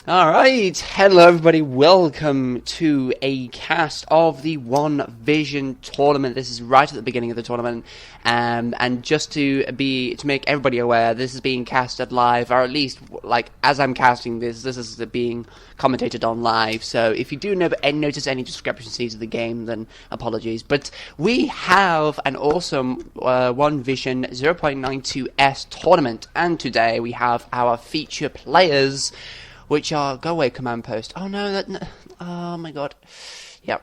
Alright, hello everybody, welcome to a cast of the One Vision tournament. This is right at the beginning of the tournament, and just to make everybody aware, this is being casted live, or at least, like, as I'm casting this is being commentated on live, so if you do notice any discrepancies of the game, then apologies. But we have an awesome One Vision 0.92S tournament, and today we have our feature players, which are, go away command post. Oh no, oh my god. Yeah,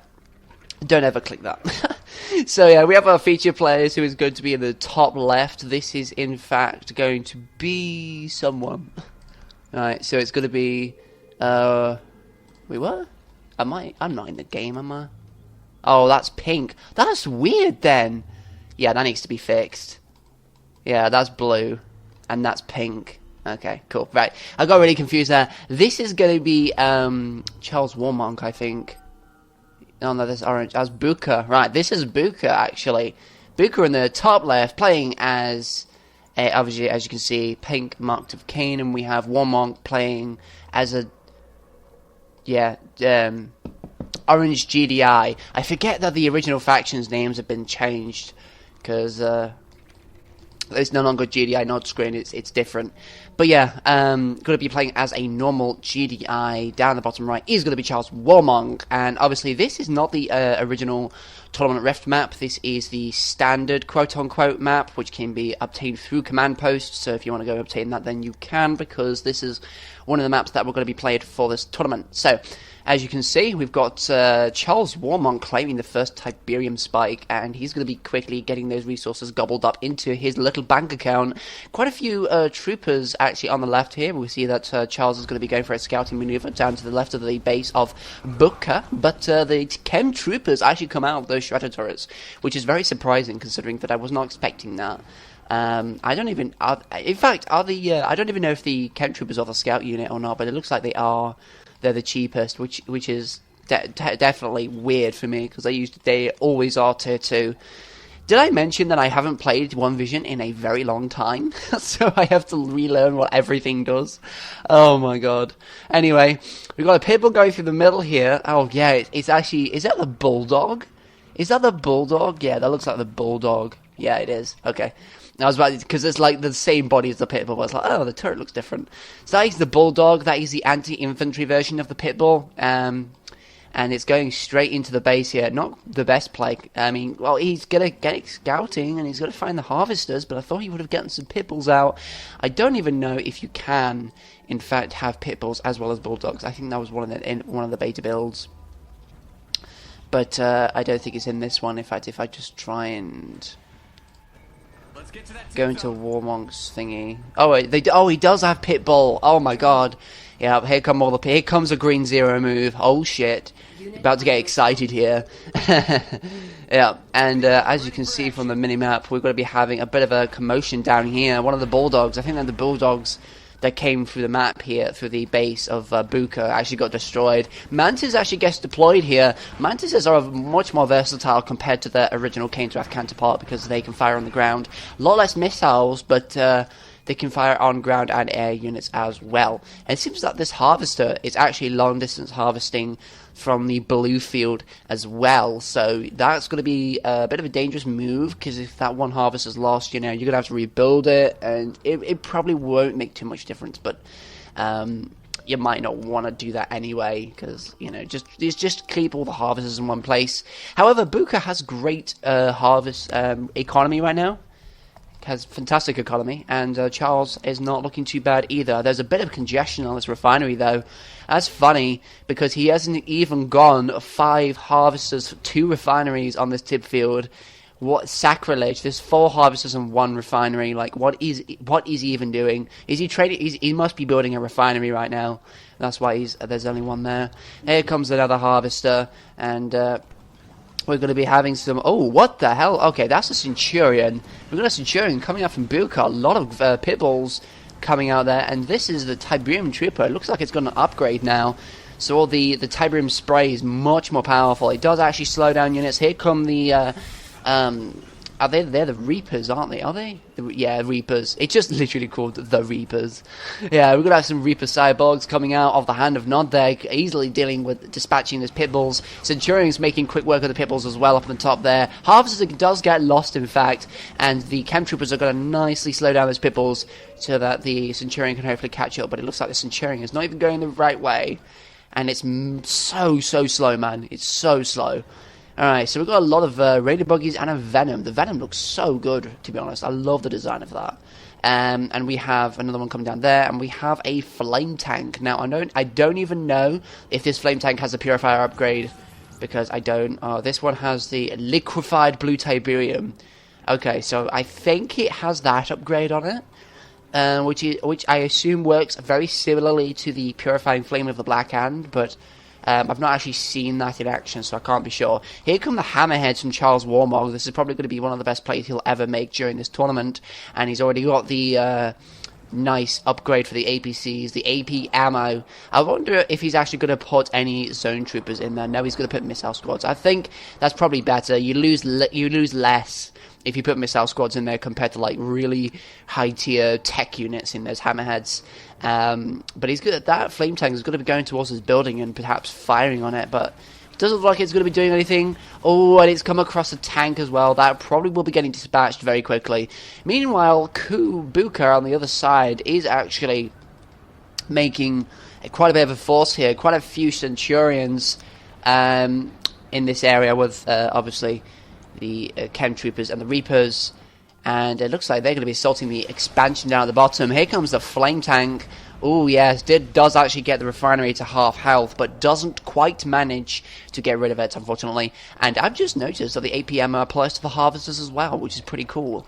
don't ever click that. So yeah, we have our feature players who is going to be in the top left. This is in fact going to be someone. Alright, so it's going to be, wait, what? I'm not in the game, am I? Oh, that's pink. That's weird then. Yeah, that needs to be fixed. Yeah, that's blue. And that's pink. Okay, cool. Right, I got really confused there. This is going to be Charles Warmonk, I think. Oh no, that's orange. That's Booka. Right, this is Booka, actually. Booka in the top left, playing as, obviously, as you can see, pink Marked of Cain, and we have Warmonk playing as a, yeah, orange GDI. I forget that the original faction's names have been changed, because, it's no longer GDI nod screen, it's different. But yeah, going to be playing as a normal GDI. Down the bottom right is going to be Charles Warmonk, and obviously this is not the original Tournament Rift map. This is the standard quote-unquote map, which can be obtained through command post, so if you want to go obtain that, then you can, because this is one of the maps that we're going to be played for this tournament. So, as you can see, we've got Charles Warmonk claiming the first Tiberium spike, and he's going to be quickly getting those resources gobbled up into his little bank account. Quite a few troopers actually on the left here. We see that Charles is going to be going for a scouting maneuver down to the left of the base of Booka, but the Chem troopers actually come out of those shredder turrets, which is very surprising considering that I was not expecting that. I don't even, in fact, I don't even know if the Chem troopers are the scout unit or not, but it looks like they are. They're the cheapest, which is definitely weird for me, because they always are tier 2. Did I mention that I haven't played One Vision in a very long time? So I have to relearn what everything does. Oh my god. Anyway, we've got a pitbull going through the middle here. Oh yeah, it's actually, is that the bulldog? Is that the bulldog? Yeah, that looks like the bulldog. Yeah, it is. Okay. I was about, because it's like the same body as the Pitbull, but it's like, oh, the turret looks different. So that is the Bulldog, that is the anti-infantry version of the Pitbull, and it's going straight into the base here. Not the best play. I mean, well, he's going to get scouting, and he's going to find the harvesters, but I thought he would have gotten some Pitbulls out. I don't even know if you can, in fact, have Pitbulls as well as Bulldogs. I think that was one of the beta builds. But I don't think it's in this one. In fact, if I just try and go into Warmonk's thingy. Oh wait, he does have Pitbull. Oh my god. Yeah, here comes a green zero move. Oh shit. About to get excited here. Yeah, and as you can see from the minimap, we're going to be having a bit of a commotion down here. One of the Bulldogs, I think that the Bulldogs that came through the map here, through the base of Booka, actually got destroyed. Mantis actually gets deployed here. Mantises are much more versatile compared to their original Caindrath counterpart, because they can fire on the ground. A lot less missiles, but they can fire on ground and air units as well. And it seems that this harvester is actually long distance harvesting from the blue field as well, so that's going to be a bit of a dangerous move, because if that one harvest is lost, you know, you're going to have to rebuild it, and it probably won't make too much difference, but you might not want to do that anyway, because, you know, just keep all the harvesters in one place. However, Booka has great harvest economy right now. Has fantastic economy, and Charles is not looking too bad either. There's a bit of congestion on this refinery though. That's funny, because he hasn't even gone 5 harvesters for 2 refineries on this tip field. What sacrilege! There's 4 harvesters in 1 refinery. Like, what is he even doing? Is he trading? He must be building a refinery right now. That's why there's only 1 there. Here comes another harvester, and we're going to be having some... Oh, what the hell? Okay, that's a Centurion. We've got a Centurion coming out from Booka. A lot of Pitbulls coming out there. And this is the Tiberium Trooper. It looks like it's going to upgrade now. So all the Tiberium spray is much more powerful. It does actually slow down units. Here come the Are they? They're the Reapers, aren't they? Are they? Yeah, Reapers. It's just literally called the Reapers. Yeah, we're gonna have some Reaper cyborgs coming out of the hand of Nod there, easily dealing with dispatching those pit bulls. Centurion's making quick work of the pit bulls as well up on the top there. Harvester does get lost, in fact, and the Chem Troopers are gonna nicely slow down those pit bulls so that the Centurion can hopefully catch up. But it looks like the Centurion is not even going the right way, and it's so slow, man. It's so slow. Alright, so we've got a lot of Raider Buggies and a Venom. The Venom looks so good, to be honest. I love the design of that. And we have another one coming down there, and we have a Flame Tank. Now, I don't even know if this Flame Tank has a Purifier upgrade, because I don't. Oh, this one has the Liquefied Blue Tiberium. Okay, so I think it has that upgrade on it, which I assume works very similarly to the Purifying Flame of the Black Hand, but I've not actually seen that in action, so I can't be sure. Here come the Hammerheads from Charles Warmonk. This is probably going to be one of the best plays he'll ever make during this tournament, and he's already got the nice upgrade for the APCs, the AP ammo. I wonder if he's actually going to put any Zone Troopers in there. No, he's going to put Missile Squads. I think that's probably better. You lose less if you put Missile Squads in there compared to like really high tier tech units in those Hammerheads. But he's good at that. Flame Tank is going to be going towards his building and perhaps firing on it, but it doesn't look like it's going to be doing anything. Oh, and it's come across a tank as well. That probably will be getting dispatched very quickly. Meanwhile, Booka on the other side is actually making quite a bit of a force here. Quite a few Centurions in this area with obviously the Chem Troopers and the Reapers. And it looks like they're going to be assaulting the expansion down at the bottom. Here comes the Flame Tank. Oh, yes, does actually get the refinery to half health, but doesn't quite manage to get rid of it, unfortunately. And I've just noticed that the APM applies to the Harvesters as well, which is pretty cool.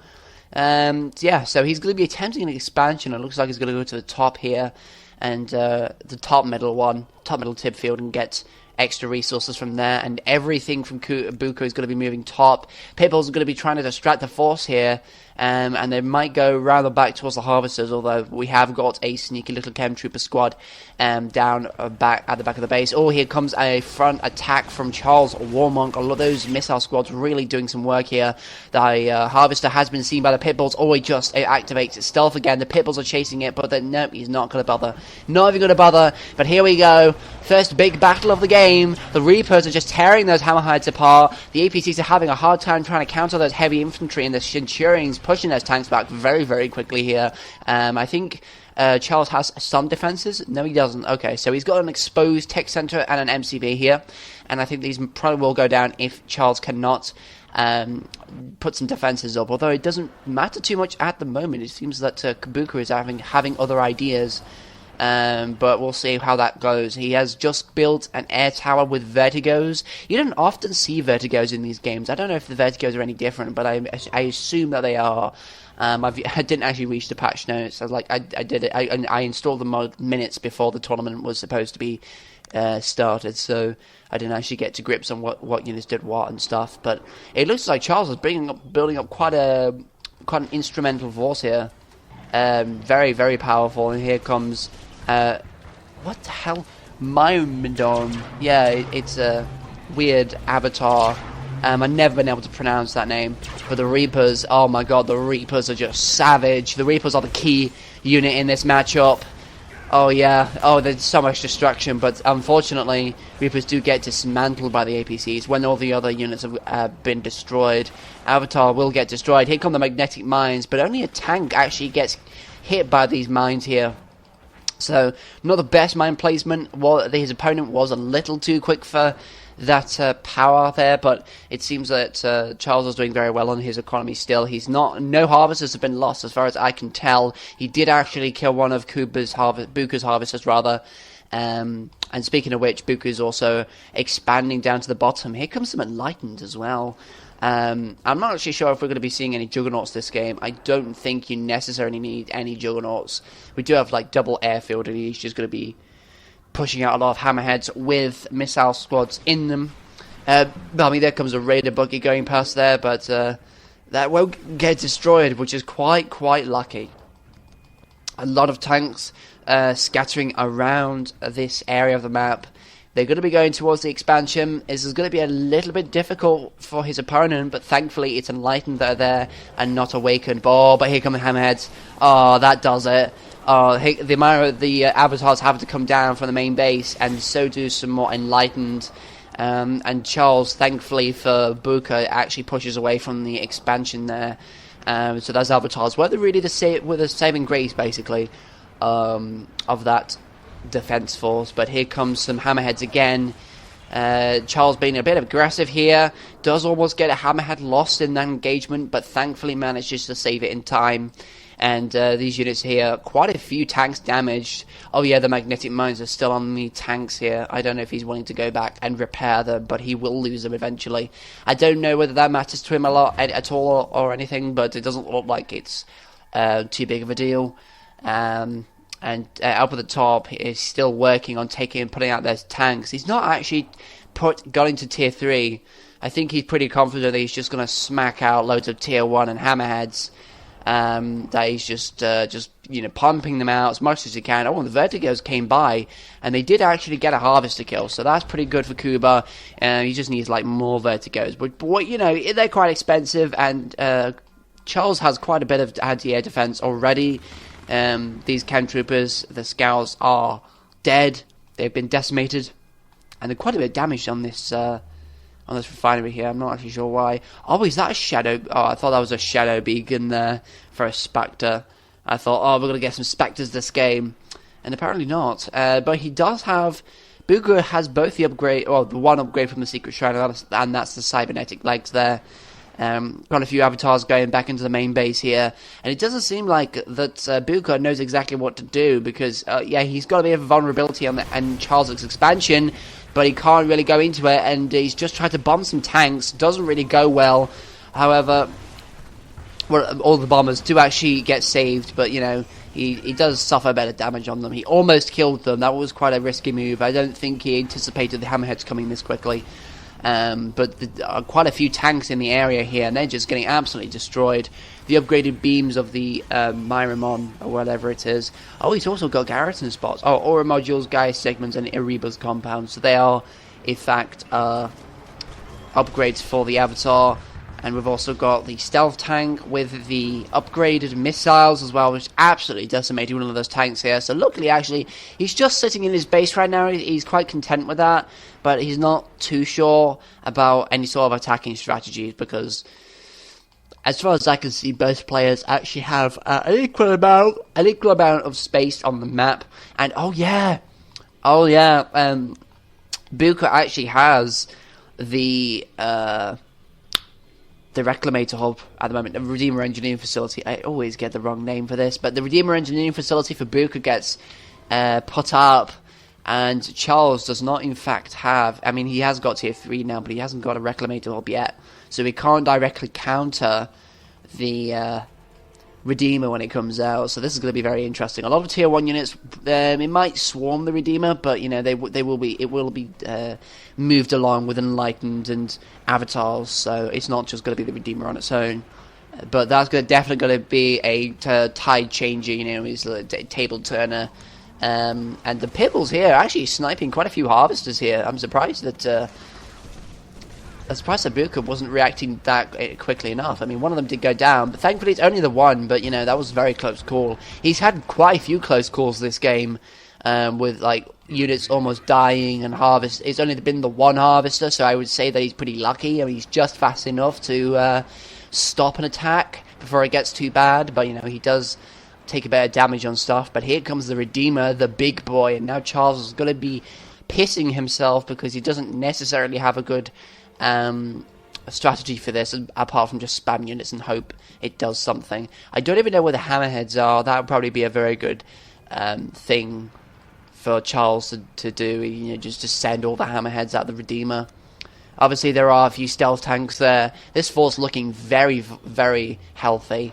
Yeah, so he's going to be attempting an expansion. It looks like he's going to go to the top here, and the top middle tip field, and get extra resources from there, and everything from Booka is going to be moving top. Pitbulls are going to be trying to distract the force here, and they might go round the back towards the Harvesters, although we have got a sneaky little Chem Trooper squad down back at the back of the base. Oh, here comes a front attack from Charles Warmonk. All of those missile squads really doing some work here. The Harvester has been seen by the Pitbulls. Oh, it activates its stealth again. The Pitbulls are chasing it, but then nope, he's not going to bother. Not even going to bother, but here we go. First big battle of the game. The Reapers are just tearing those Hammerheads apart. The APCs are having a hard time trying to counter those heavy infantry, and the Centurions pushing those tanks back very, very quickly here. I think Charles has some defenses. No, he doesn't. Okay, so he's got an exposed tech center and an MCV here, and I think these probably will go down if Charles cannot put some defenses up, although it doesn't matter too much at the moment. It seems that Booka is having other ideas. But we'll see how that goes. He has just built an air tower with vertigos. You don't often see vertigos in these games. I don't know if the vertigos are any different, but I assume that they are. I didn't actually reach the patch notes. I did it. I installed them minutes before the tournament was supposed to be started, so I didn't actually get to grips on what units did what and stuff. But it looks like Charles is building up quite an instrumental force here. Very, very powerful. And here comes what the hell? Myrmidon. Yeah, it's a weird avatar. I've never been able to pronounce that name. But the Reapers, oh my god, the Reapers are just savage. The Reapers are the key unit in this matchup. Oh yeah, oh there's so much destruction, but unfortunately Reapers do get dismantled by the APCs when all the other units have been destroyed. Avatar will get destroyed. Here come the magnetic mines, but only a tank actually gets hit by these mines here. So, not the best mine placement. His opponent was a little too quick for that power there, but it seems that Charles is doing very well on his economy still. No Harvesters have been lost as far as I can tell. He did actually kill one of Booka's Harvesters rather. And speaking of which, Booka is also expanding down to the bottom. Here comes some Enlightened as well. I'm not actually sure if we're going to be seeing any Juggernauts this game. I don't think you necessarily need any Juggernauts. We do have like double airfield, and he's just going to be pushing out a lot of Hammerheads with missile squads in them. I mean, there comes a Raider buggy going past there, but that won't get destroyed, which is quite lucky. A lot of tanks scattering around this area of the map. They're going to be going towards the expansion. This is going to be a little bit difficult for his opponent, but thankfully it's Enlightened that are there and not Awakened. Oh, but here come the Hammerheads. Oh, that does it. Oh, the avatars have to come down from the main base, and so do some more Enlightened. And Charles, thankfully for Booka, actually pushes away from the expansion there. So those avatars were really the saving grace, basically, of that defense force. But here comes some Hammerheads again. Charles being a bit aggressive here, does almost get a Hammerhead lost in that engagement, but thankfully manages to save it in time. And these units here, quite a few tanks damaged. Oh yeah, the magnetic mines are still on the tanks here. I don't know if he's willing to go back and repair them, but he will lose them eventually. I don't know whether that matters to him a lot at all or anything, but it doesn't look like it's too big of a deal. And up at the top, he's still working on putting out those tanks. He's not actually got into tier 3. I think he's pretty confident that he's just going to smack out loads of tier 1 and Hammerheads. That he's just pumping them out as much as he can. Oh, and the Vertigos came by, and they did actually get a Harvester kill, so that's pretty good for Kuba. He just needs more Vertigos, but they're quite expensive, and Charles has quite a bit of anti-air defense already. These camp troopers, the scouts, are dead. They've been decimated, and there's quite a bit of damage on this refinery here. I'm not actually sure why. Oh, is that a shadow? Oh, I thought that was a shadow beacon there for a Spectre. I thought, oh, we're going to get some Spectres this game. And apparently not. But he does have... Booka has both the upgrade... Well, the one upgrade from the Secret Shrine, and that's the cybernetic legs there. Got a few avatars going back into the main base here. And it doesn't seem like that Booka knows exactly what to do, because, he's got a bit of a vulnerability on Charles' expansion, but he can't really go into it, and he's just tried to bomb some tanks. Doesn't really go well. However, all the bombers do actually get saved, but, he does suffer a bit of damage on them. He almost killed them. That was quite a risky move. I don't think he anticipated the Hammerheads coming this quickly. But there are quite a few tanks in the area here, and they're just getting absolutely destroyed. The upgraded beams of the Myramon, or whatever it is. Oh, he's also got garrison spots. Oh, Aura modules, Gaius segments, and Ereba's compounds. So they are, in fact, upgrades for the Avatar. And we've also got the stealth tank with the upgraded missiles as well, which absolutely decimated one of those tanks here. So luckily, actually, he's just sitting in his base right now. He's quite content with that, but he's not too sure about any sort of attacking strategies, because as far as I can see, both players actually have an equal amount of space on the map. And Booka actually has the Reclamator Hub at the moment, the Redeemer Engineering Facility. I always get the wrong name for this, but the Redeemer Engineering Facility for Booka gets put up, and Charles does not in fact have... I mean, he has got tier 3 now, but he hasn't got a Reclamator Hub yet, so he can't directly counter the Redeemer when it comes out. So this is going to be very interesting. A lot of tier 1 units, it might swarm the Redeemer, but it will be moved along with Enlightened and Avatars, so it's not just going to be the Redeemer on its own. But that's definitely going to be a tide changer. He's a table turner. And the Pibbles here are actually sniping quite a few Harvesters here. I'm surprised that Booka wasn't reacting that quickly enough. I mean, one of them did go down, but thankfully it's only the one, but, that was a very close call. He's had quite a few close calls this game, with, units almost dying and harvest. It's only been the one Harvester, so I would say that he's pretty lucky. I mean, he's just fast enough to stop an attack before it gets too bad, but, he does take a bit of damage on stuff. But here comes the Redeemer, the big boy, and now Charles is going to be pissing himself because he doesn't necessarily have a good... strategy for this, apart from just spam units and hope it does something. I don't even know where the Hammerheads are. That would probably be a very good thing for Charles to do, just to send all the Hammerheads at the Redeemer. Obviously there are a few stealth tanks there. This force looking very, very healthy.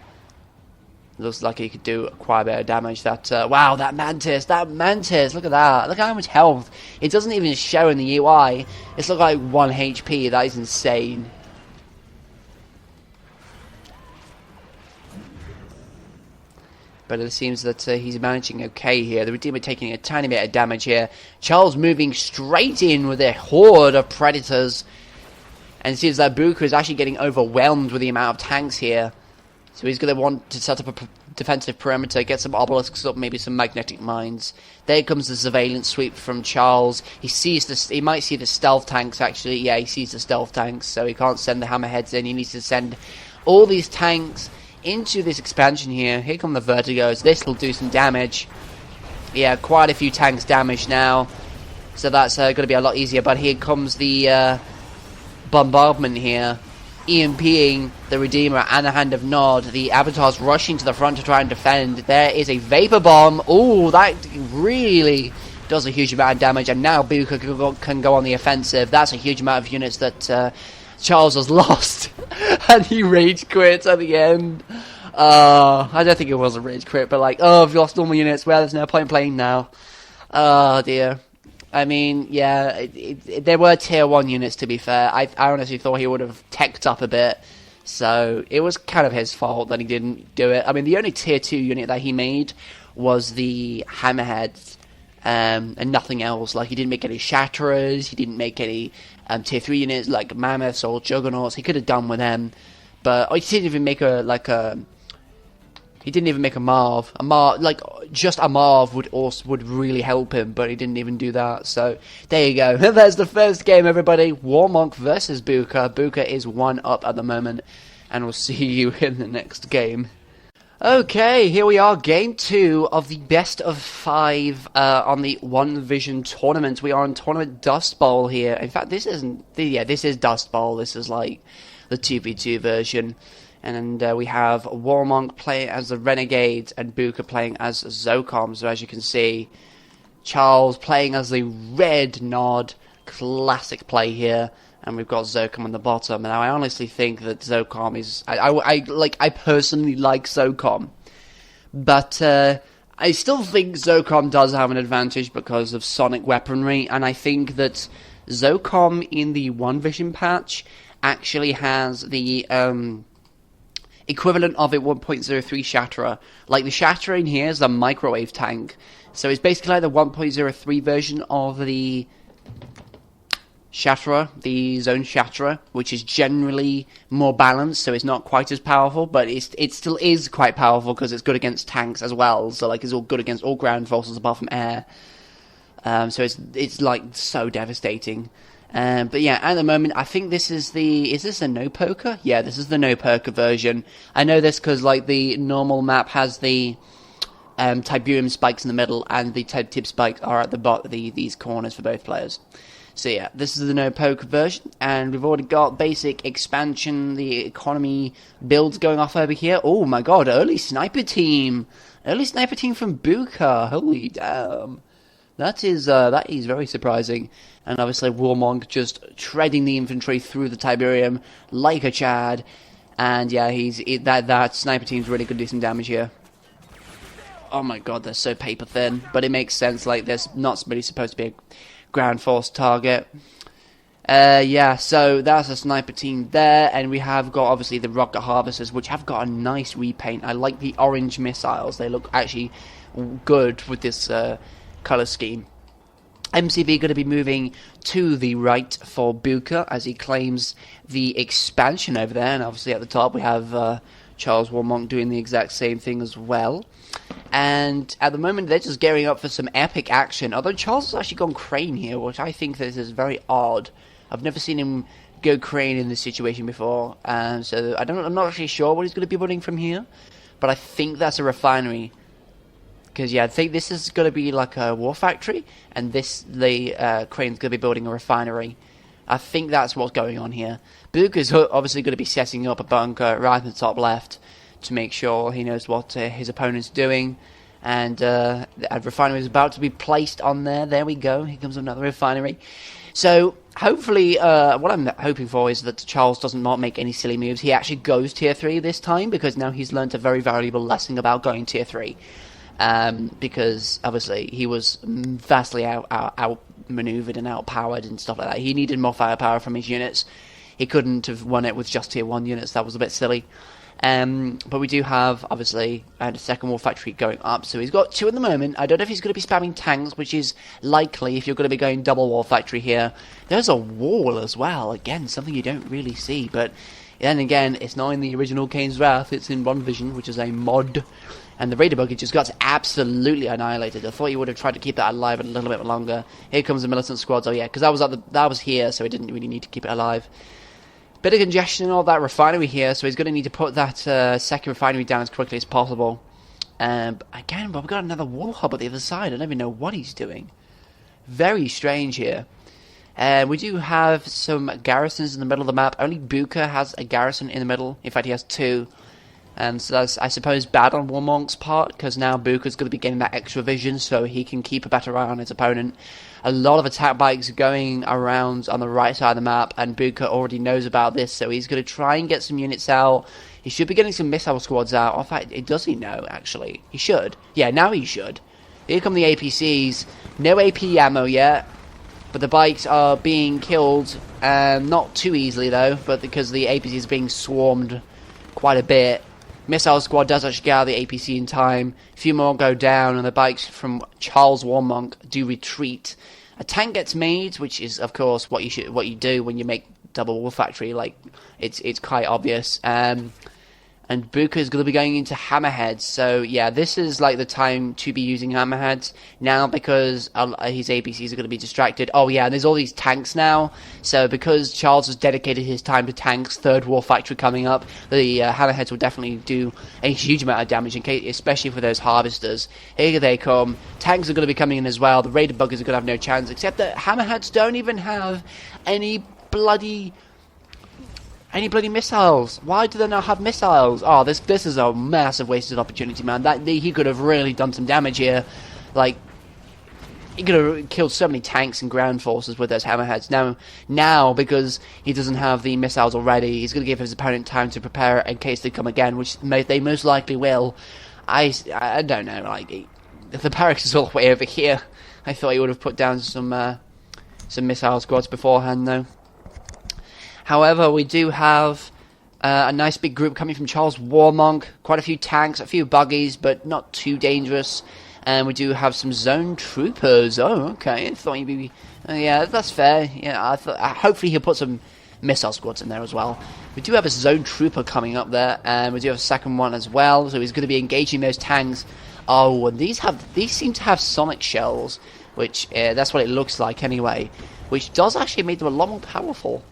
Looks like he could do quite a bit of damage. Wow, that Mantis, look at that. Look at how much health. It doesn't even show in the UI. It's look like 1 HP. That is insane. but it seems that he's managing okay here. The Redeemer taking a tiny bit of damage here. Charles moving straight in with a horde of Predators. And it seems that Booka is actually getting overwhelmed with the amount of tanks here. So he's going to want to set up a defensive perimeter, get some obelisks up, maybe some magnetic mines. There comes the surveillance sweep from Charles. He might see the stealth tanks, actually. Yeah, he sees the stealth tanks, so he can't send the hammerheads in. He needs to send all these tanks into this expansion here. Here come the Vertigos. This will do some damage. Yeah, quite a few tanks damaged now. So that's going to be a lot easier. But here comes the bombardment here, EMPing the Redeemer and the Hand of Nod. The Avatars rushing to the front to try and defend. There is a Vapor Bomb. Ooh, that really does a huge amount of damage. And now Booka can go on the offensive. That's a huge amount of units that Charles has lost. And he rage quits at the end. I don't think it was a rage quit, but like, oh, I've lost all my units. Well, there's no point playing now. Oh, dear. I mean, yeah, there were tier 1 units, to be fair. I honestly thought he would have teched up a bit. So it was kind of his fault that he didn't do it. I mean, the only tier 2 unit that he made was the Hammerheads, and nothing else. Like, he didn't make any Shatterers, he didn't make any tier 3 units like Mammoths or Juggernauts. He could have done with them. But he didn't even make He didn't even make a Marv. Just a Marv would really help him, but he didn't even do that. So there you go. There's the first game, everybody. Warmonk versus Booka. Booka is 1-up at the moment, and we'll see you in the next game. Okay, here we are, game 2 of the best of 5 on the One Vision tournament. We are on Tournament Dust Bowl here. In fact, this isn't. Yeah, this is Dust Bowl. This is like the 2v2 version. And we have Warmonk playing as the Renegades and Booka playing as Zocom. So as you can see, Charles playing as the Red Nod. Classic play here. And we've got Zocom on the bottom. And I honestly think that Zocom is... I personally like Zocom. But I still think Zocom does have an advantage because of sonic weaponry. And I think that Zocom in the One Vision patch actually has the... equivalent of a 1.03 Shatterer. Like, the Shatterer in here is a microwave tank. So it's basically like the 1.03 version of the Shatterer, the Zone Shatterer, which is generally more balanced, so it's not quite as powerful, but it still is quite powerful because it's good against tanks as well. So, like, it's all good against all ground forces apart from air. So it's like, so devastating. But yeah, at the moment, I think this is is this a no poker? Yeah, this is the no poker version. I know this because, like, the normal map has the Tiberium spikes in the middle, and the tip spikes are at the bottom, these corners for both players. So yeah, this is the no poker version, and we've already got basic expansion, the economy builds going off over here. Oh my god, early sniper team from Booka. Holy damn. That is very surprising. And obviously Warmonk just treading the infantry through the Tiberium like a Chad. And yeah, that sniper team's really going to do some damage here. Oh my god, they're so paper thin. But it makes sense, like, there's not really supposed to be a ground force target. Yeah, so that's a sniper team there. And we have got, obviously, the rocket harvesters, which have got a nice repaint. I like the orange missiles. They look actually good with this colour scheme. MCV going to be moving to the right for Booka as he claims the expansion over there. And obviously at the top we have Charles Warmonk doing the exact same thing as well. And at the moment they're just gearing up for some epic action. Although Charles has actually gone Crane here, which I think this is very odd. I've never seen him go Crane in this situation before. So I'm not actually sure what he's going to be building from here. But I think that's a refinery. Because, yeah, I think this is going to be like a war factory, and the Crane's going to be building a refinery. I think that's what's going on here. Booka's obviously going to be setting up a bunker right in the top left to make sure he knows what his opponent's doing. And a refinery is about to be placed on there. There we go. Here comes another refinery. So, hopefully, what I'm hoping for is that Charles doesn't not make any silly moves. He actually goes tier 3 this time, because now he's learnt a very valuable lesson about going tier 3. Because obviously he was vastly outmaneuvered and outpowered and stuff like that. He needed more firepower from his units. He couldn't have won it with just tier 1 units. That was a bit silly. But we do have, obviously, a second war factory going up, so he's got 2 at the moment. I don't know if he's going to be spamming tanks, which is likely if you're going to be going double war factory here. There's a wall as well, again, something you don't really see, but then again, it's not in the original Kane's Wrath, it's in One Vision, which is a mod. And the Raider Booka just got absolutely annihilated. I thought you would have tried to keep that alive a little bit longer. Here comes the militant squads. Oh yeah, because that was here, so he didn't really need to keep it alive. Bit of congestion in all that refinery here, so he's going to need to put that second refinery down as quickly as possible. But we've got another war hub at the other side. I don't even know what he's doing. Very strange here. We do have some garrisons in the middle of the map. Only Booka has a garrison in the middle. In fact, he has 2. And so that's, I suppose, bad on Warmonk's part, because now Booka's going to be getting that extra vision, so he can keep a better eye on his opponent. A lot of attack bikes going around on the right side of the map, and Booka already knows about this, so he's going to try and get some units out. He should be getting some missile squads out. In fact, does he know, actually? He should. Yeah, now he should. Here come the APCs. No AP ammo yet, but the bikes are being killed, not too easily, though, but because the APCs are being swarmed quite a bit. Missile squad does actually get out of the APC in time. A few more go down, and the bikes from Charles Warmonk do retreat. A tank gets made, which is, of course, what you do when you make double war factory. Like, it's quite obvious. And Booka is going to be going into hammerheads. So, yeah, this is like the time to be using hammerheads now, because his APCs are going to be distracted. Oh, yeah, and there's all these tanks now. So, because Charles has dedicated his time to tanks, third war factory coming up, the hammerheads will definitely do a huge amount of damage, especially for those harvesters. Here they come. Tanks are going to be coming in as well. The Raider Buggers are going to have no chance, except that hammerheads don't even have any bloody missiles. Why do they not have missiles? Oh, this is a massive wasted opportunity, man. He could have really done some damage here. Like, he could have killed so many tanks and ground forces with those hammerheads. Now, because he doesn't have the missiles already, he's going to give his opponent time to prepare in case they come again, which they most likely will. I don't know. Like, the barracks is all the way over here. I thought he would have put down some missile squads beforehand, though. However, we do have a nice big group coming from Charles Warmonk. Quite a few tanks, a few buggies, but not too dangerous. And we do have some zone troopers. Oh, okay. I thought you'd be... yeah, that's fair. Yeah, hopefully he'll put some missile squads in there as well. We do have a zone trooper coming up there, and we do have a second one as well. So he's going to be engaging those tanks. Oh, and these seem to have sonic shells, which that's what it looks like anyway. Which does actually make them a lot more powerful.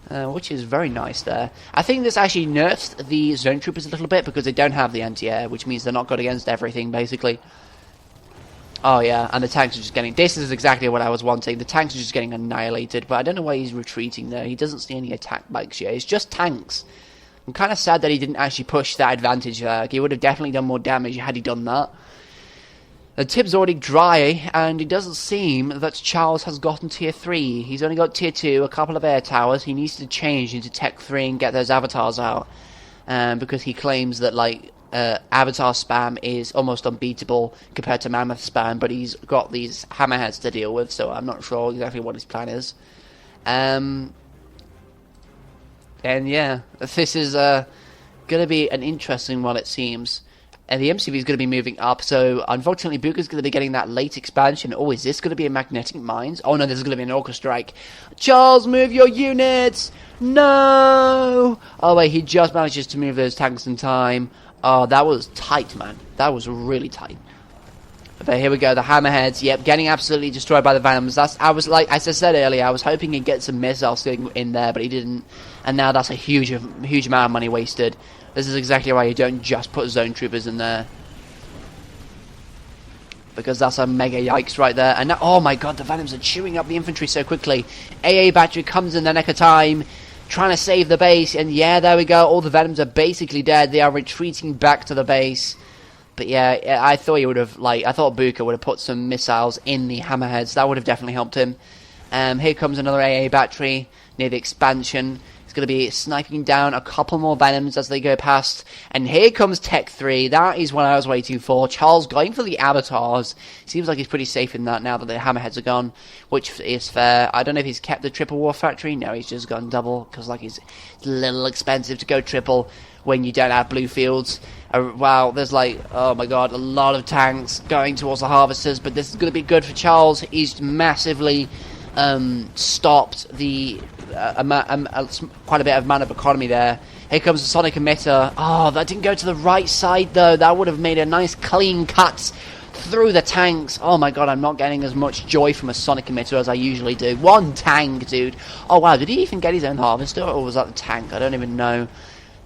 Which is very nice there. I think this actually nerfs the zone troopers a little bit because they don't have the anti-air, which means they're not good against everything, basically. Oh yeah, and the tanks are just getting... This is exactly what I was wanting. The tanks are just getting annihilated, but I don't know why he's retreating there. He doesn't see any attack bikes yet. It's just tanks. I'm kind of sad that he didn't actually push that advantage there. He would have definitely done more damage had he done that. The tip's already dry, and it doesn't seem that Charles has gotten tier 3. He's only got tier 2, a couple of air towers. He needs to change into tech 3 and get those avatars out. Because he claims that, like, avatar spam is almost unbeatable compared to mammoth spam, but he's got these hammerheads to deal with, so I'm not sure exactly what his plan is. And yeah, this is going to be an interesting one, it seems. And the MCV is going to be moving up, so unfortunately Booka's going to be getting that late expansion. Oh, is this going to be a magnetic mines? Oh no, this is going to be an orca strike. Charles, move your units! No! Oh wait, he just manages to move those tanks in time. Oh, that was tight, man. That was really tight. But here we go, the hammerheads. Yep, getting absolutely destroyed by the venoms. As I said earlier, I was hoping he'd get some missiles in there, but he didn't. And now that's a huge amount of money wasted. This is exactly why you don't just put zone troopers in there. Because that's a mega yikes right there. And now, oh my god, the venoms are chewing up the infantry so quickly. AA battery comes in the neck of time, trying to save the base. And yeah, there we go. All the venoms are basically dead. They are retreating back to the base. But yeah, I thought he would have, I thought Booka would have put some missiles in the hammerheads. That would have definitely helped him. Here comes another AA battery near the expansion. It's going to be sniping down a couple more Venoms as they go past. And here comes Tech 3. That is what I was waiting for. Charles going for the avatars. Seems like he's pretty safe in that now that the hammerheads are gone, which is fair. I don't know if he's kept the triple war factory. No, he's just gone double, because like it's a little expensive to go triple when you don't have blue fields. Wow, there's like, oh my god, a lot of tanks going towards the harvesters, but this is going to be good for Charles. He's massively stopped the quite a bit of man of economy there. Here comes the sonic emitter. Oh, that didn't go to the right side though. That would have made a nice clean cut through the tanks. Oh my god, I'm not getting as much joy from a sonic emitter as I usually do. One tank, dude. Oh wow, did he even get his own harvester, or was that the tank? I don't even know.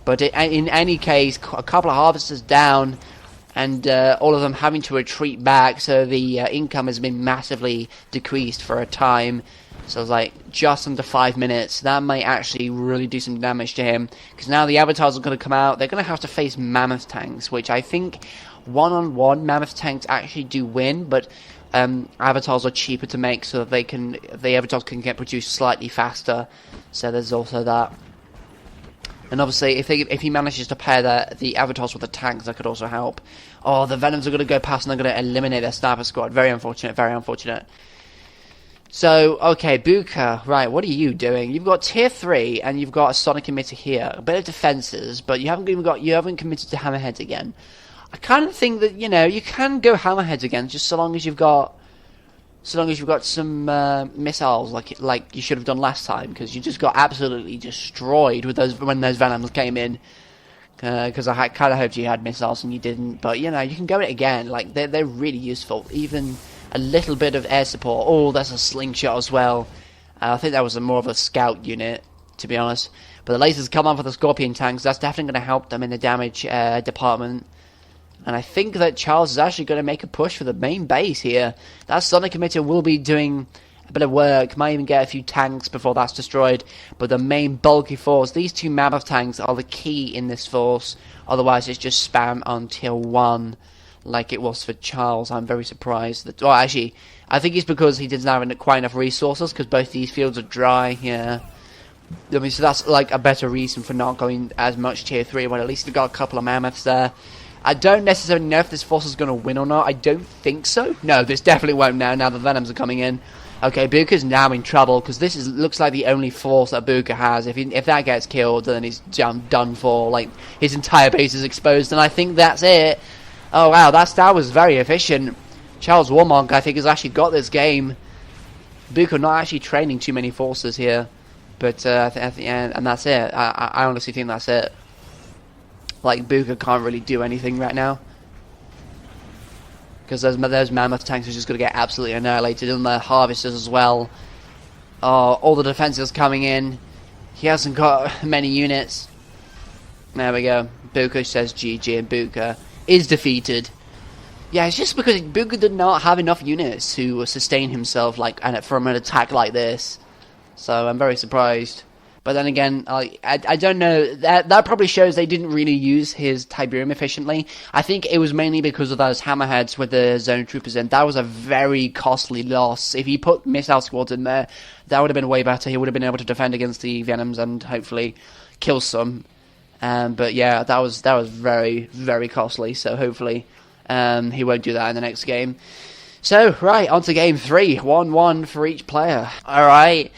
But in any case, a couple of harvesters down, and all of them having to retreat back, so the income has been massively decreased for a time. So it's like just under 5 minutes. That might actually really do some damage to him, because now the avatars are going to come out. They're going to have to face mammoth tanks, which I think one-on-one mammoth tanks actually do win, but avatars are cheaper to make, so that the avatars can get produced slightly faster. So there's also that. And obviously, if he manages to pair the avatars with the tanks, that could also help. Oh, the Venoms are going to go past and they're going to eliminate their sniper squad. Very unfortunate, very unfortunate. So, okay, Booka, right, what are you doing? You've got tier 3 and you've got a sonic emitter here. A bit of defenses, but you haven't committed to hammerheads again. I kind of think that, you know, you can go hammerheads again, just so long as you've got some missiles like you should have done last time, because you just got absolutely destroyed with when those Venoms came in. Because I kind of hoped you had missiles and you didn't, but you know, you can go it again. Like they're really useful. Even a little bit of air support. Oh, there's a slingshot as well. I think that was more of a scout unit, to be honest. But the lasers come on for the Scorpion tanks. That's definitely going to help them in the damage department. And I think that Charles is actually going to make a push for the main base here. That sonic emitter will be doing a bit of work. Might even get a few tanks before that's destroyed. But the main bulky force, these two mammoth tanks are the key in this force. Otherwise, it's just spam on tier 1 like it was for Charles. I'm very surprised that... Well, actually, I think it's because he doesn't have quite enough resources, because both these fields are dry. Yeah. I mean, so that's like a better reason for not going as much tier 3, but at least we've got a couple of mammoths there. I don't necessarily know if this force is going to win or not. I don't think so. No, this definitely won't now the Venoms are coming in. Okay, Booka's now in trouble, because this looks like the only force that Booka has. If that gets killed, then he's done for. Like, his entire base is exposed, and I think that's it. Oh, wow, that was very efficient. Charles Warmonk, I think, has actually got this game. Booka not actually training too many forces here. But at the end, and that's it. I honestly think that's it. Like, Booka can't really do anything right now, because those mammoth tanks are just going to get absolutely annihilated, and the harvesters as well. All the defenses coming in. He hasn't got many units. There we go. Booka says GG, and Booka is defeated. Yeah, it's just because Booka did not have enough units to sustain himself from an attack like this. So I'm very surprised. But then again, I don't know. That probably shows they didn't really use his Tiberium efficiently. I think it was mainly because of those hammerheads with the zone troopers in. That was a very costly loss. If he put missile squads in there, that would have been way better. He would have been able to defend against the Venoms and hopefully kill some. But yeah, that was very, very costly. So hopefully he won't do that in the next game. So, right, on to game 3. 1-1 for each player. Alright.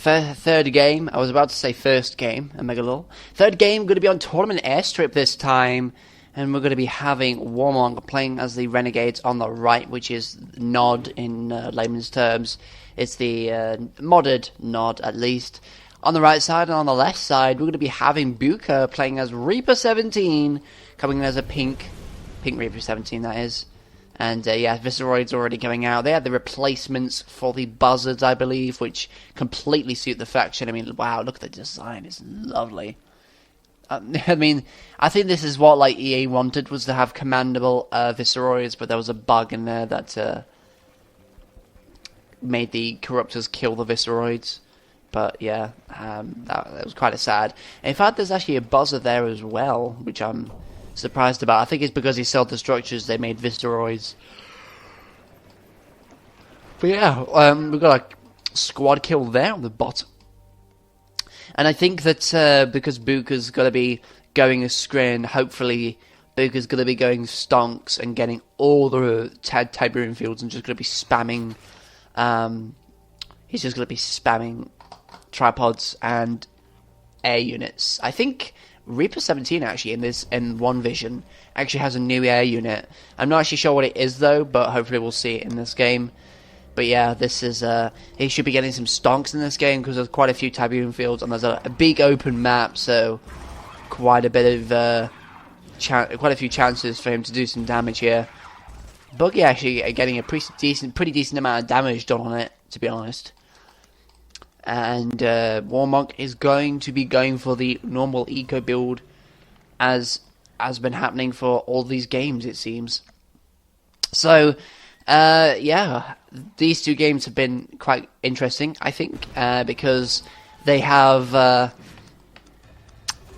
Third game, I was about to say first game, a megalol. Third game, going to be on Tournament Airstrip this time, and we're going to be having Warmonk playing as the Renegades on the right, which is Nod in layman's terms. It's the modded Nod, at least. On the right side and on the left side, we're going to be having Booka playing as Reaper 17, coming in as a pink Reaper 17, that is. And yeah, Visceroid's already going out. They had the replacements for the buzzards, I believe, which completely suit the faction. I mean, wow, look at the design. It's lovely. I mean, I think this is what EA wanted, was to have commandable Visceroids, but there was a bug in there that made the Corruptors kill the Visceroids. But yeah, that was quite sad. In fact, there's actually a buzzard there as well, which I'm surprised about. I think it's because he sold the structures, they made Visceroids. But yeah, we've got a squad kill there on the bottom. And I think that because Booka's going to be going a screen, hopefully Booka's going to be going stonks and getting all the Tiberium fields and just going to be spamming. He's just going to be spamming tripods and air units. I think Reaper 17 actually in One Vision actually has a new air unit. I'm not actually sure what it is though, but hopefully we'll see it in this game. But yeah, this is he should be getting some stonks in this game because there's quite a few Tiberium fields and there's a big open map, so quite a bit of quite a few chances for him to do some damage here. Booka actually getting a pretty decent amount of damage done on it, to be honest. And Warmonk is going to be going for the normal eco build, as has been happening for all these games, it seems. So, yeah, these two games have been quite interesting, I think, because they have... well,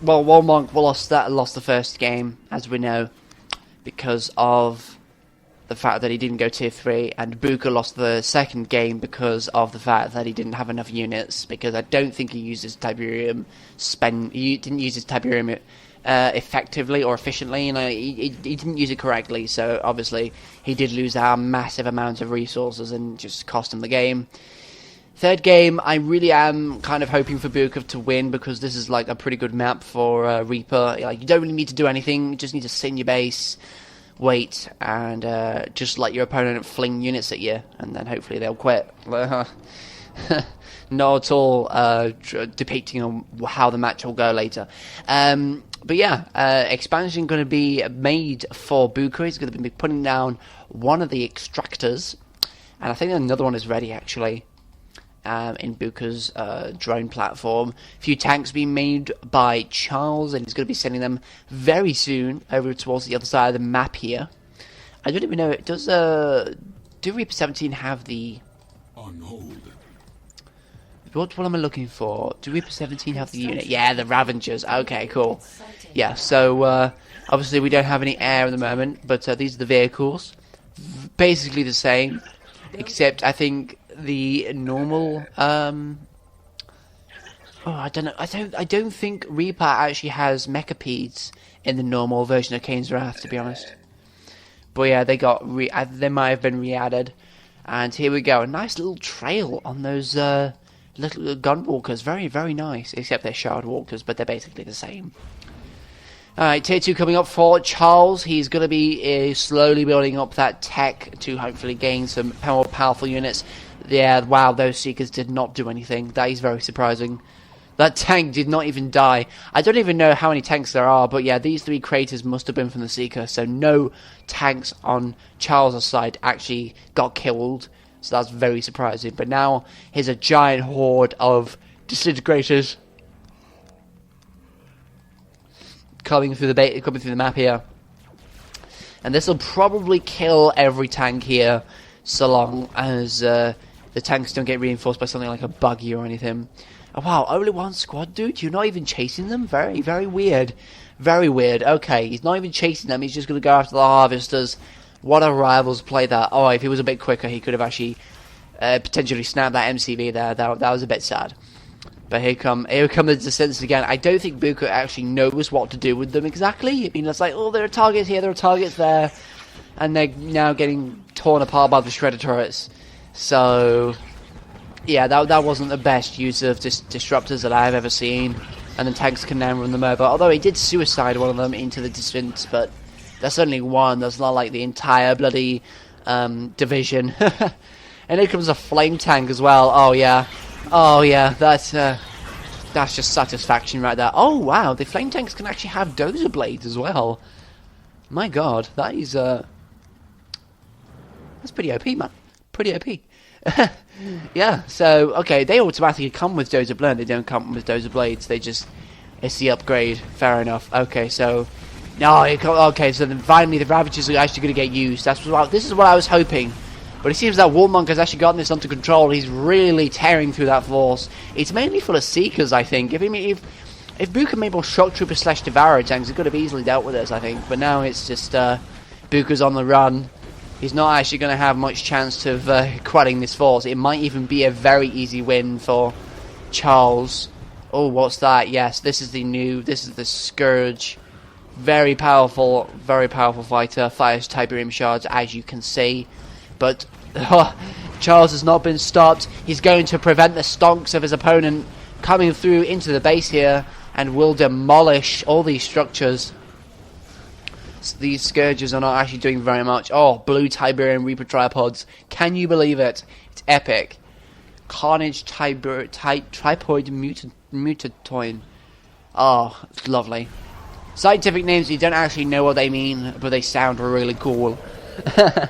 Warmonk lost the first game, as we know, because of the fact that he didn't go tier 3, and Booka lost the second game because of the fact that he didn't have enough units, because I don't think he used his Tiberium he didn't use his Tiberium effectively or efficiently, he didn't use it correctly, so obviously he did lose a massive amount of resources and just cost him the game. Third game, I really am kind of hoping for Booka to win, because this is like a pretty good map for Reaper. Like, you don't really need to do anything, you just need to sit in your base, wait, and just let your opponent fling units at you, and then hopefully they'll quit. Not at all depicting on how the match will go later. But yeah, expansion going to be made for Booka. He's going to be putting down one of the extractors, and I think another one is ready actually. In Booka's drone platform. A few tanks being made by Charles, and he's going to be sending them very soon over towards the other side of the map here. I don't even know, do Reaper 17 have the... On hold. What am I looking for? Do Reaper 17 have the unit? Yeah, the Ravengers. Okay, cool. Yeah, so obviously we don't have any air at the moment, but these are the vehicles. Basically the same, except I think the normal I don't know. I don't think Reaper actually has Mechapedes in the normal version of Kane's Wrath, to be honest. But yeah, they might have been re-added. And here we go, a nice little trail on those little gunwalkers. Very, very nice. Except they're shard walkers, but they're basically the same. Alright, tier 2 coming up for Charles. He's going to be slowly building up that tech to hopefully gain some more powerful units. Yeah, wow, those Seekers did not do anything. That is very surprising. That tank did not even die. I don't even know how many tanks there are, but yeah, these 3 craters must have been from the Seeker, so no tanks on Charles' side actually got killed, so that's very surprising. But now, here's a giant horde of disintegrators coming through the map here. And this will probably kill every tank here, so long as the tanks don't get reinforced by something like a buggy or anything. Oh, wow, only one squad, dude? You're not even chasing them? Very, very weird. Very weird. Okay, he's not even chasing them, he's just going to go after the harvesters. What a rivals play that. Oh, if he was a bit quicker, he could have actually potentially snapped that MCV there. That was a bit sad. But here come the descents again. I don't think Booka actually knows what to do with them exactly. I mean, it's like, oh, there are targets here, there are targets there. And they're now getting torn apart by the shredder turrets. So, yeah, that wasn't the best use of disruptors that I've ever seen. And the tanks can now run them over. Although he did suicide one of them into the distance, but that's only one. That's not like the entire bloody division. And here comes a flame tank as well. Oh yeah, that's just satisfaction right there. Oh wow, the flame tanks can actually have dozer blades as well. My god, that is that's pretty OP, man. Pretty OP. Yeah, so, okay, they automatically come with dozer blade. They don't come with dozer blades. It's the upgrade. Fair enough. Okay, so, okay, so then finally the Ravagers are actually going to get used. This is what I was hoping. But it seems that Warmonk has actually gotten this under control. He's really tearing through that force. It's mainly full of Seekers, I think. If Booka made more Shock Trooper / Devourer tanks, he could have easily dealt with this, I think. But now it's just Booka's on the run. He's not actually going to have much chance of quelling this force. It might even be a very easy win for Charles. Oh, what's that? Yes, this is the Scourge. Very powerful fighter. Fires Tiberium shards, as you can see. But Charles has not been stopped. He's going to prevent the stonks of his opponent coming through into the base here, and will demolish all these structures. These Scourges are not actually doing very much. Oh, blue Tiberium Reaper tripods. Can you believe it? It's epic. Carnage Tripoid Mutatoin. Oh, it's lovely. Scientific names, you don't actually know what they mean, but they sound really cool. But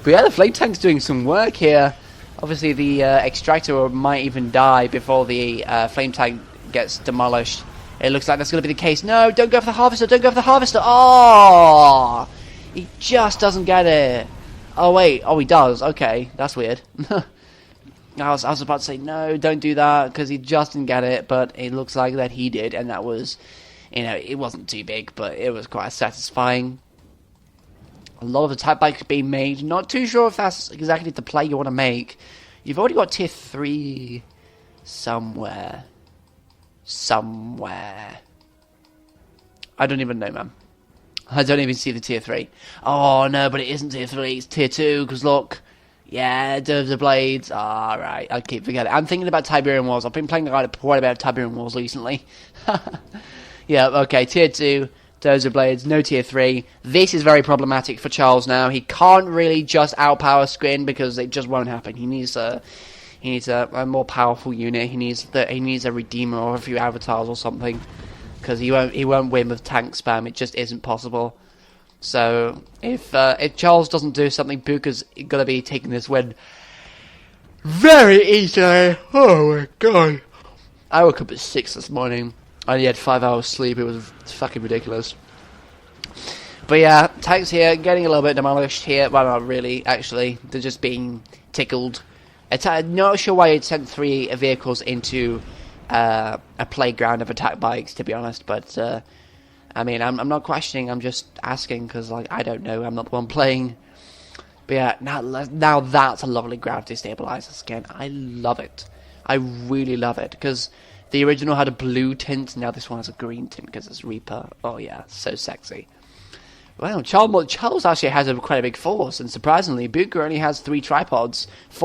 yeah, the Flame Tank's doing some work here. Obviously, the Extractor might even die before the Flame Tank gets demolished. It looks like that's going to be the case. No, don't go for the Harvester, don't go for the Harvester. Oh! He just doesn't get it. Oh, wait. Oh, he does. Okay, that's weird. I was about to say, no, don't do that, because he just didn't get it, but it looks like that he did, and that was, you know, it wasn't too big, but it was quite satisfying. A lot of attack bikes being made. Not too sure if that's exactly the play you want to make. You've already got tier 3 somewhere. I don't even know, man. I don't even see the tier 3. Oh, no, but it isn't tier 3. It's tier 2, because look. Yeah, Derves of Blades. Alright, I keep forgetting. I'm thinking about Tiberium Wars. I've been playing quite about Tiberium Wars recently. Yeah, okay, tier 2. Derves of Blades, no tier 3. This is very problematic for Charles now. He can't really just outpower Scrin because it just won't happen. He needs a more powerful unit. He needs a Redeemer or a few avatars or something, because he won't win with tank spam. It just isn't possible. So if Charles doesn't do something, Booka's gonna be taking this win very easily. Oh my god! I woke up at 6 this morning. I only had 5 hours sleep. It was fucking ridiculous. But yeah, tanks here getting a little bit demolished here. Well, not really. Actually, they're just being tickled. I'm not sure why it sent 3 vehicles into a playground of attack bikes, to be honest. But I mean, I'm not questioning. I'm just asking because, like, I don't know. I'm not the one playing. But yeah, now that's a lovely gravity stabilizer skin. I love it. I really love it, because the original had a blue tint. Now this one has a green tint because it's Reaper. Oh yeah, so sexy. Well, Charles actually has quite a big force, and surprisingly, Booka only has 4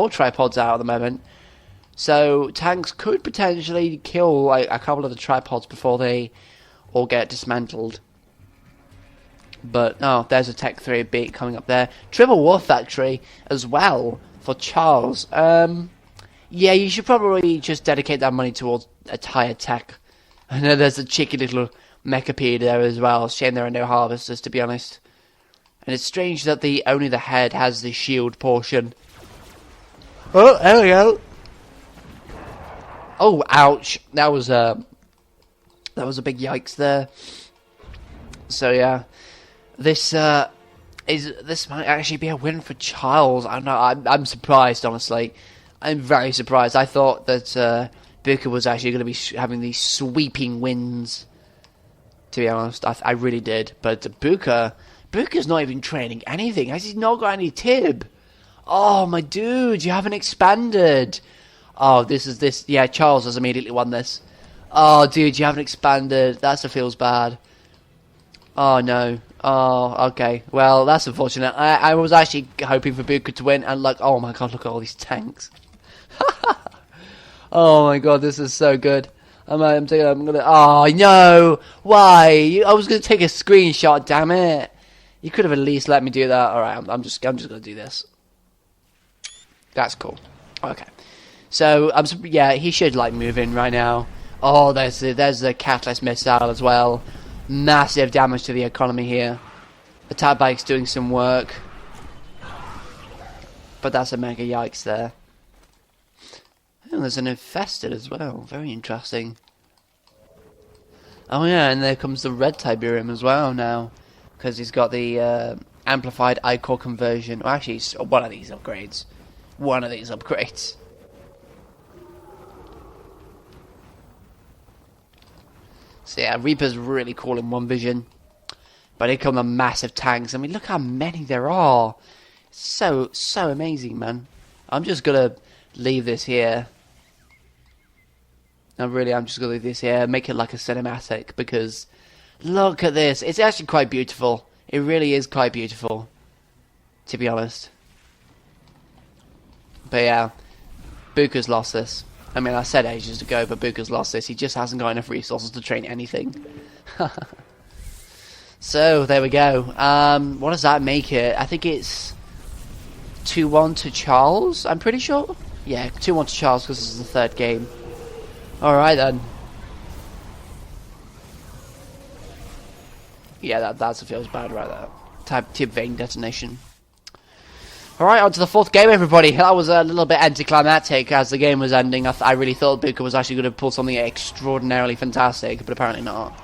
tripods out at the moment. So tanks could potentially kill a couple of the tripods before they all get dismantled. But oh, there's a Tech 3 beat coming up there. Triple War Factory as well for Charles. Yeah, you should probably just dedicate that money towards a higher tech. I know there's a cheeky little Mechapede there as well. Shame there are no harvesters, to be honest. And it's strange that only the head has the shield portion. Oh, there we go. Oh, ouch! That was a big yikes there. So yeah, this might actually be a win for Charles. I don't know. I'm surprised, honestly. I'm very surprised. I thought that Booka was actually going to be having these sweeping wins. To be honest, I really did. But Booka's not even training anything. He's not got any tib. Oh, my dude, you haven't expanded. Oh, this. Yeah, Charles has immediately won this. Oh, dude, you haven't expanded. That feels bad. Oh, no. Oh, okay. Well, that's unfortunate. I was actually hoping for Booka to win, and like, oh my god, look at all these tanks. Oh my god, this is so good. I'm gonna. Oh no! Why? I was gonna take a screenshot. Damn it! You could have at least let me do that. All right, I'm just gonna do this. That's cool. Okay. So yeah, he should like move in right now. Oh, there's the Catalyst missile as well. Massive damage to the economy here. The Tab Bike's doing some work, but that's a mega yikes there. Oh, there's an infested as well. Very interesting. Oh yeah, and there comes the red Tiberium as well now, because he's got the amplified I-core conversion. Or actually, one of these upgrades. So yeah, Reaper's really cool in one vision. But here come the massive tanks. I mean, look how many there are. So amazing, man. I'm just gonna leave this here. I really am just going to do this here, make it like a cinematic, because look at this. It's actually quite beautiful. It really is quite beautiful, to be honest. But yeah, Booka's lost this. I mean, I said ages ago, but Booka's lost this. He just hasn't got enough resources to train anything. So, there we go. What does that make it? I think it's 2-1 to Charles, I'm pretty sure. Yeah, 2-1 to Charles, because this is the third game. Alright then. Yeah, that feels bad right there. Tip vein detonation. Alright, on to the fourth game, everybody. That was a little bit anticlimactic as the game was ending. I really thought Booka was actually going to pull something extraordinarily fantastic, but apparently not.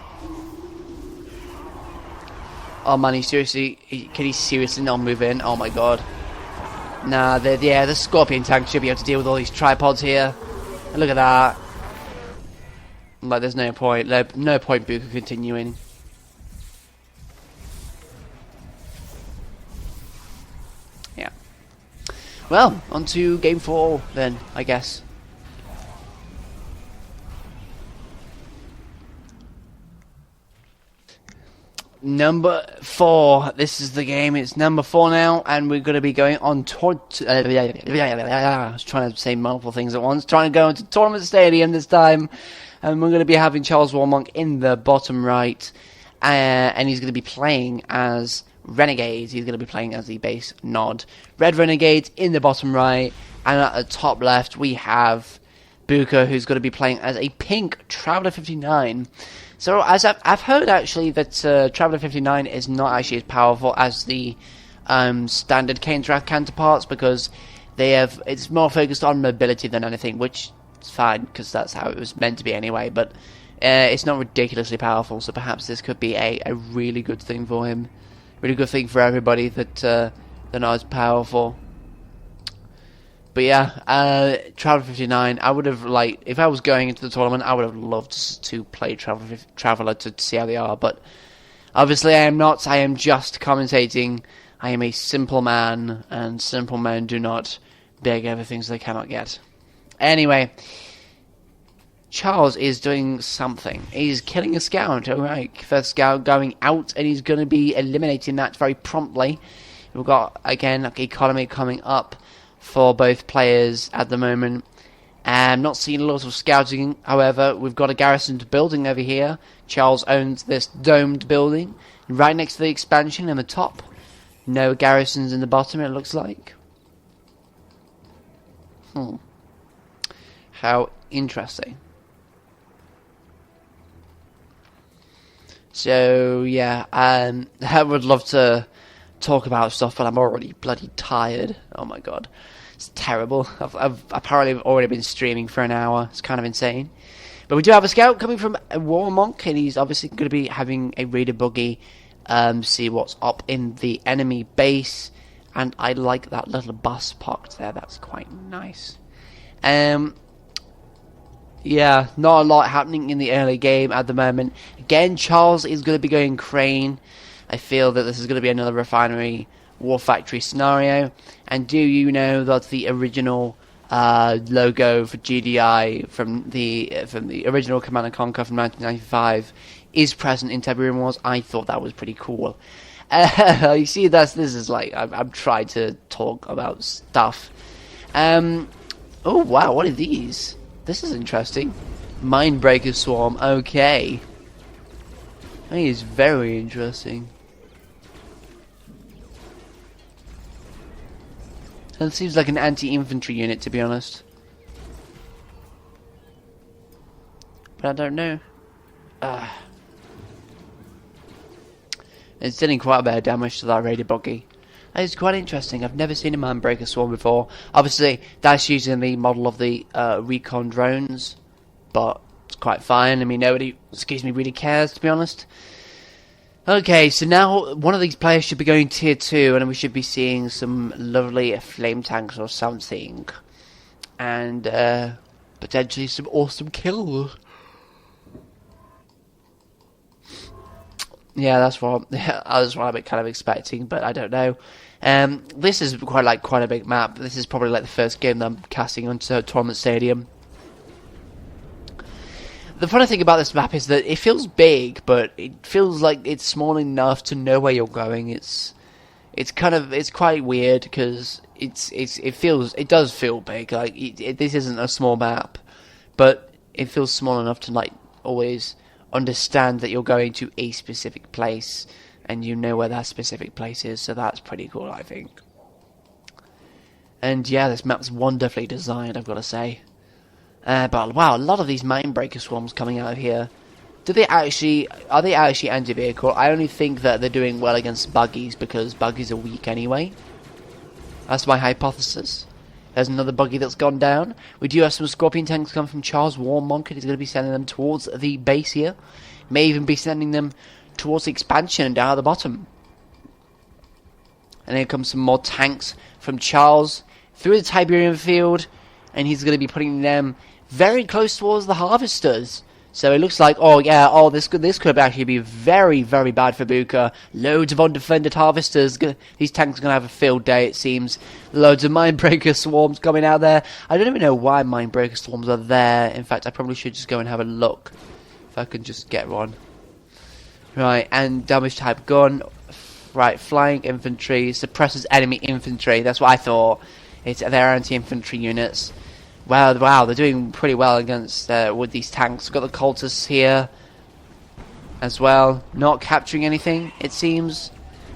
Oh man, can he seriously not move in? Oh my god. Nah, the Scorpion tank should be able to deal with all these tripods here. And look at that. Like, there's no point. No point Booka continuing. Yeah. Well, on to game 4 then, I guess. Number 4. This is the game. It's number 4 now, and we're going to be going on I was trying to say multiple things at once. Trying to go into Tournament Stadium this time, and we're going to be having Charles Warmonk in the bottom right, and he's going to be playing as Renegades. He's going to be playing as the base nod. Red Renegades in the bottom right, and at the top left we have Booka, who's going to be playing as a pink Traveller 59. So, as I've heard actually that Traveller 59 is not actually as powerful as the standard Kane's Wrath counterparts, because it's more focused on mobility than anything, which is fine because that's how it was meant to be anyway. But it's not ridiculously powerful, so perhaps this could be a really good thing for him, really good thing for everybody that they're not as powerful. But yeah, Traveller 59, I would have, like, if I was going into the tournament, I would have loved to play Traveller to see how they are, but obviously I am not. I am just commentating. I am a simple man, and simple men do not beg over things they cannot get. Anyway, Charles is doing something. He's killing a scout, alright. First scout going out, and he's going to be eliminating that very promptly. We've got, again, economy coming up for both players at the moment. Not seeing a lot of scouting, however. We've got a garrisoned building over here. Charles owns this domed building right next to the expansion in the top. No garrisons in the bottom, it looks like. How interesting. So, yeah, I would love to talk about stuff, but I'm already bloody tired. Oh my god, it's terrible. I've apparently already been streaming for an hour. It's kind of insane. But we do have a scout coming from Warmonk, and he's obviously going to be having a raider buggy, see what's up in the enemy base. And I like that little bus parked there. That's quite nice. Yeah, not a lot happening in the early game at the moment. Again, Charles is going to be going Crane. I feel that this is going to be another refinery war factory scenario. And do you know that the original logo for GDI from the original Command & Conquer from 1995 is present in Tiberium Wars? I thought that was pretty cool. You see, this is like I'm trying to talk about stuff. Oh wow, what are these? This is interesting. Mindbreaker Swarm. Okay, that is very interesting. It seems like an anti-infantry unit, to be honest. But I don't know. It's dealing quite a bit of damage to that raider buggy. That is quite interesting. I've never seen a Mindbreaker Swarm before. Obviously, that's using the model of the recon drones, but it's quite fine. I mean, nobody, really cares, to be honest. Okay, so now one of these players should be going tier 2, and we should be seeing some lovely flame tanks or something. And potentially some awesome kills. Yeah, that's what I'm kind of expecting, but I don't know. This is quite a big map. This is probably like the first game that I'm casting onto Tournament Stadium. The funny thing about this map is that it feels big, but it feels like it's small enough to know where you're going. It's quite weird because it does feel big. Like this isn't a small map, but it feels small enough to like always understand that you're going to a specific place and you know where that specific place is. So that's pretty cool, I think. And yeah, this map's wonderfully designed, I've got to say. But wow, a lot of these Mindbreaker swarms coming out of here. Are they actually anti-vehicle? I only think that they're doing well against buggies because buggies are weak anyway. That's my hypothesis. There's another buggy that's gone down. We do have some Scorpion tanks coming from Charles Warmonk, and he's going to be sending them towards the base here. May even be sending them towards the expansion and down at the bottom. And here comes some more tanks from Charles through the Tiberium field, and he's going to be putting them very close towards the harvesters. So it looks like, this could actually be very, very bad for Booka. Loads of undefended harvesters. These tanks are going to have a field day, it seems. Loads of Mindbreaker swarms coming out there. I don't even know why Mindbreaker swarms are there. In fact, I probably should just go and have a look. If I can just get one. Right, and damage type gun. Right, flying infantry. Suppresses enemy infantry. That's what I thought. They're anti-infantry units. Wow, they're doing pretty well against with these tanks. We've got the cultists here as well, not capturing anything, it seems.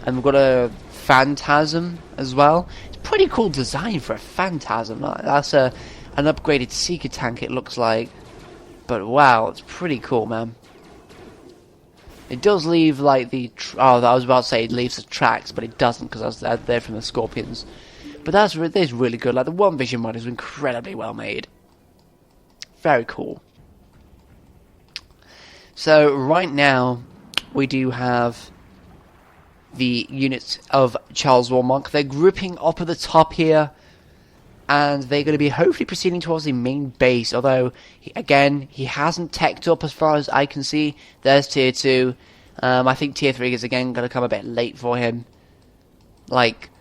And we've got a Phantasm as well. It's a pretty cool design for a Phantasm. That's an upgraded Seeker tank, it looks like. But wow, it's pretty cool, man. It does leave like I was about to say it leaves the tracks, but it doesn't because they're from the Scorpions. But that's really good. Like the One Vision mod is incredibly well made. Very cool. So right now we do have the units of Charles Warmonk. They're grouping up at the top here, and they're going to be hopefully proceeding towards the main base. Although he hasn't teched up as far as I can see. There's tier 2. I think tier 3 is again going to come a bit late for him. Like,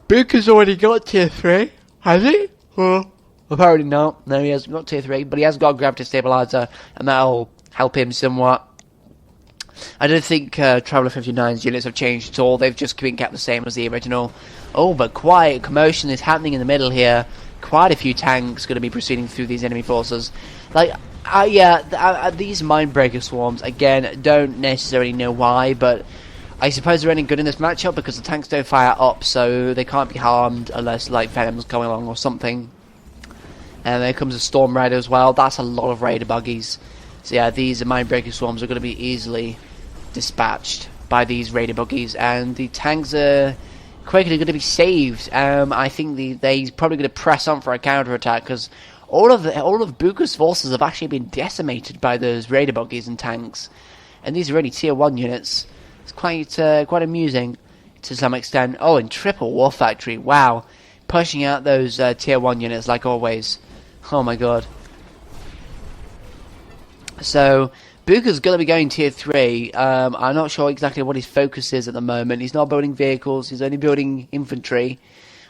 Booka's already got tier 3, has he? Well, apparently not. No, he hasn't got tier 3, but he has got a gravity stabilizer, and that'll help him somewhat. I don't think Traveller 59's units have changed at all. They've just been kept the same as the original. Oh, but quite a commotion is happening in the middle here. Quite a few tanks going to be proceeding through these enemy forces. Like, these Mindbreaker swarms, again, don't necessarily know why, but I suppose they're only good in this matchup because the tanks don't fire up, so they can't be harmed unless, like, Venom's coming along or something. And there comes a Storm Raider as well. That's a lot of Raider buggies. So yeah, these Mindbreaker swarms are going to be easily dispatched by these Raider buggies, and the tanks are quickly going to be saved. I think they're probably going to press on for a counterattack because all of Booka's forces have actually been decimated by those Raider buggies and tanks, and these are only tier 1 units. It's quite amusing to some extent. Oh, and Triple War Factory, wow, pushing out those tier 1 units like always. Oh my god. So Booka's going to be going tier 3. I'm not sure exactly what his focus is at the moment. He's not building vehicles, he's only building infantry.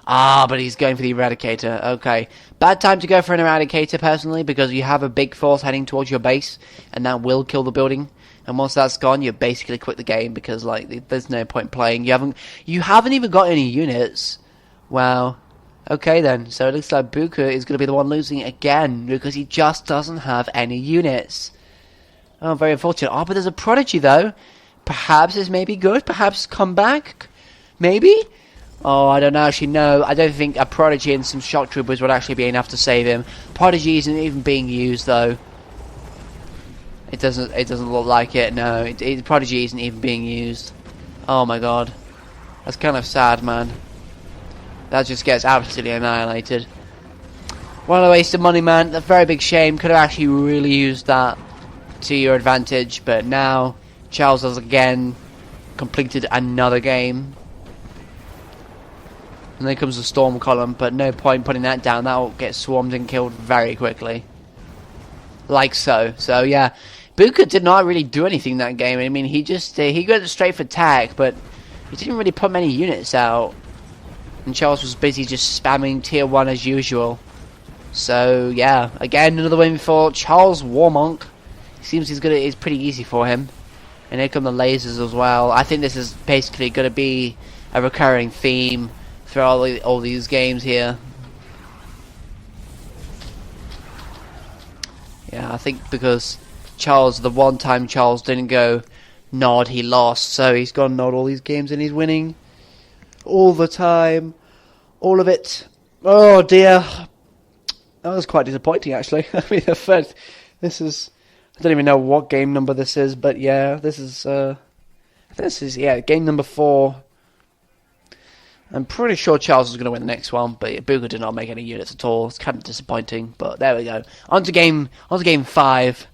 But he's going for the Eradicator. Okay. Bad time to go for an Eradicator, personally, because you have a big force heading towards your base, and that will kill the building. And once that's gone, you basically quit the game, because, like, there's no point playing. You haven't even got any units. Wow. Okay, then. So it looks like Booka is going to be the one losing again, because he just doesn't have any units. Oh, very unfortunate. Oh, but there's a Prodigy, though. Perhaps this may be good. Perhaps come back? Maybe? Oh, I don't actually know. I don't think a Prodigy and some Shock Troopers would actually be enough to save him. Prodigy isn't even being used, though. It doesn't look like it, no. Prodigy isn't even being used. Oh my god. That's kind of sad, man. That just gets absolutely annihilated. What a waste of money, man. That's a very big shame. Could have actually really used that to your advantage, but now Charles has again completed another game. And then comes the Storm Column, but no point putting that down. That will get swarmed and killed very quickly. Like so. So yeah, Booka did not really do anything that game. I mean, he went straight for attack, but he didn't really put many units out. And Charles was busy just spamming tier 1 as usual. So yeah, again another win for Charles Warmonk. Seems it's pretty easy for him. And here come the lasers as well. I think this is basically going to be a recurring theme throughout all these games here. Yeah, I think because the one time Charles didn't go nod, he lost. So he's gone nod all these games and he's winning all the time. All of it. Oh dear. That was quite disappointing actually. I mean, I don't even know what game number this is, but yeah, this is game number 4. I'm pretty sure Charles is going to win the next one, but Booka did not make any units at all. It's kind of disappointing, but there we go. On to game 5.